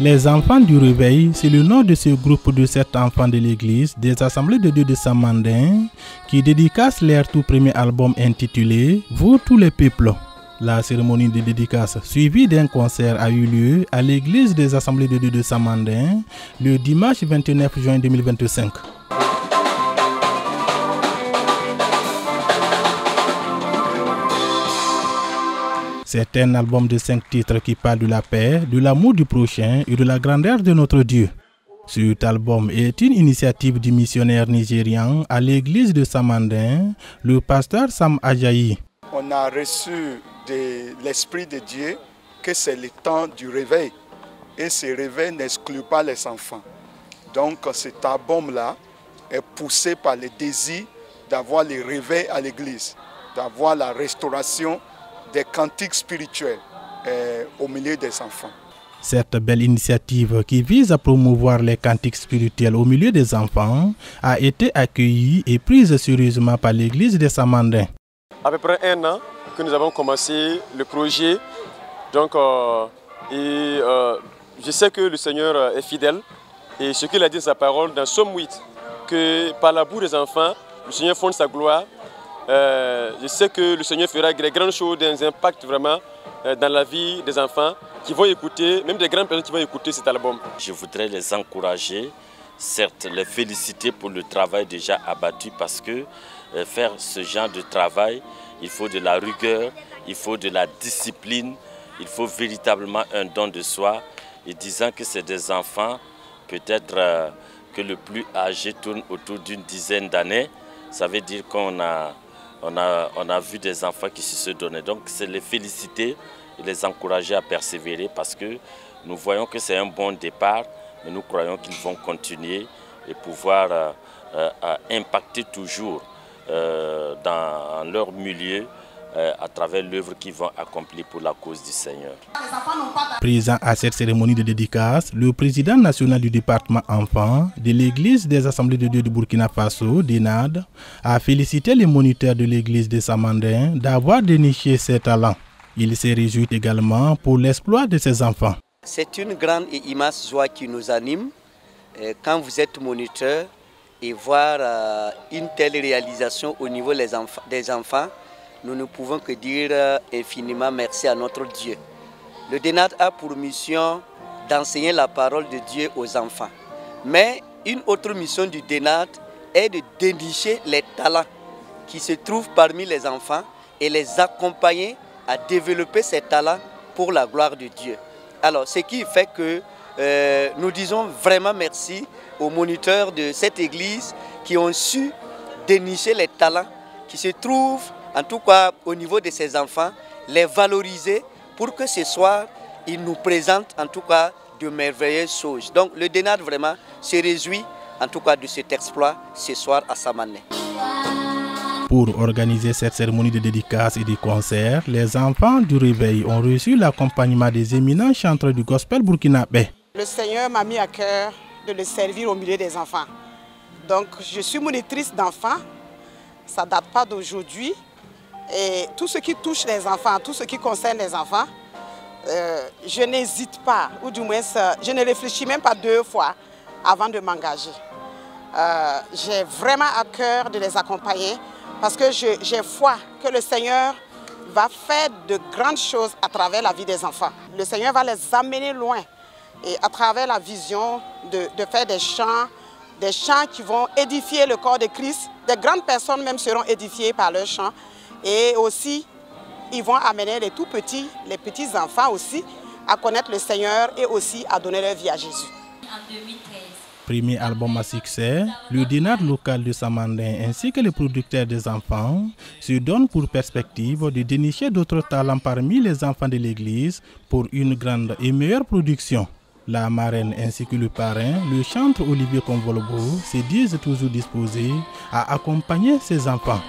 Les enfants du réveil, c'est le nom de ce groupe de 7 enfants de l'église des Assemblées de Dieu de Samandin qui dédicacent leur tout premier album intitulé « Vous tous les peuples ». La cérémonie de dédicace suivie d'un concert a eu lieu à l'église des Assemblées de Dieu de Samandin le dimanche 29 juin 2025. C'est un album de 5 titres qui parle de la paix, de l'amour du prochain et de la grandeur de notre Dieu. Cet album est une initiative du missionnaire nigérian à l'église de Samandin, le pasteur Sam Ajayi. On a reçu de l'Esprit de Dieu que c'est le temps du réveil. Et ce réveil n'exclut pas les enfants. Donc cet album-là est poussé par le désir d'avoir le réveil à l'église, d'avoir la restauration des cantiques spirituels au milieu des enfants. Cette belle initiative qui vise à promouvoir les cantiques spirituels au milieu des enfants a été accueillie et prise sérieusement par l'église de Samandin. À peu près 1 an que nous avons commencé le projet. Donc, je sais que le Seigneur est fidèle et ce qu'il a dit dans sa parole dans Somme 8, que par la bouche des enfants, le Seigneur fonde sa gloire. Je sais que le Seigneur fera des grandes choses, des impacts vraiment dans la vie des enfants qui vont écouter, même des grandes personnes qui vont écouter cet album. Je voudrais les encourager, certes les féliciter pour le travail déjà abattu parce que faire ce genre de travail, il faut de la rigueur, il faut de la discipline, il faut véritablement un don de soi. Et disant que c'est des enfants, peut-être que le plus âgé tourne autour d'une dizaine d'années, ça veut dire qu'on a vu des enfants qui se donnaient. Donc c'est les féliciter et les encourager à persévérer parce que nous voyons que c'est un bon départ, mais nous croyons qu'ils vont continuer et pouvoir impacter toujours dans leur milieu à travers l'œuvre qu'ils vont accomplir pour la cause du Seigneur. Présent à cette cérémonie de dédicace, le président national du département enfants de l'église des Assemblées de Dieu de Burkina Faso, DENAD, a félicité les moniteurs de l'église de Samandin d'avoir déniché ces talents. Il s'est réjoui également pour l'exploit de ses enfants. C'est une grande et immense joie qui nous anime quand vous êtes moniteur et voir une telle réalisation au niveau des enfants. Nous ne pouvons que dire infiniment merci à notre Dieu. Le DENAD a pour mission d'enseigner la parole de Dieu aux enfants. Mais une autre mission du DENAD est de dénicher les talents qui se trouvent parmi les enfants et les accompagner à développer ces talents pour la gloire de Dieu. Alors, ce qui fait que nous disons vraiment merci aux moniteurs de cette église qui ont su dénicher les talents qui se trouvent en tout cas au niveau de ces enfants, les valoriser pour que ce soir, ils nous présentent en tout cas de merveilleuses choses. Donc le DENAD vraiment se réjouit en tout cas de cet exploit ce soir à Samandin. Pour organiser cette cérémonie de dédicace et de concert, les enfants du réveil ont reçu l'accompagnement des éminents chanteurs du gospel burkinabé. Le Seigneur m'a mis à cœur de le servir au milieu des enfants. Donc je suis monitrice d'enfants, ça ne date pas d'aujourd'hui. Et tout ce qui touche les enfants, tout ce qui concerne les enfants, je n'hésite pas, ou du moins je ne réfléchis même pas 2 fois avant de m'engager. J'ai vraiment à cœur de les accompagner parce que j'ai foi que le Seigneur va faire de grandes choses à travers la vie des enfants. Le Seigneur va les amener loin et à travers la vision de faire des chants qui vont édifier le corps de Christ. Des grandes personnes même seront édifiées par leurs chants. Et aussi, ils vont amener les tout petits, les petits enfants aussi, à connaître le Seigneur et aussi à donner leur vie à Jésus. Premier album à succès, le DENAD local de Samandin ainsi que les producteurs des enfants se donnent pour perspective de dénicher d'autres talents parmi les enfants de l'église pour une grande et meilleure production. La marraine ainsi que le parrain, le chantre Olivier Convolbo, se disent toujours disposés à accompagner ses enfants.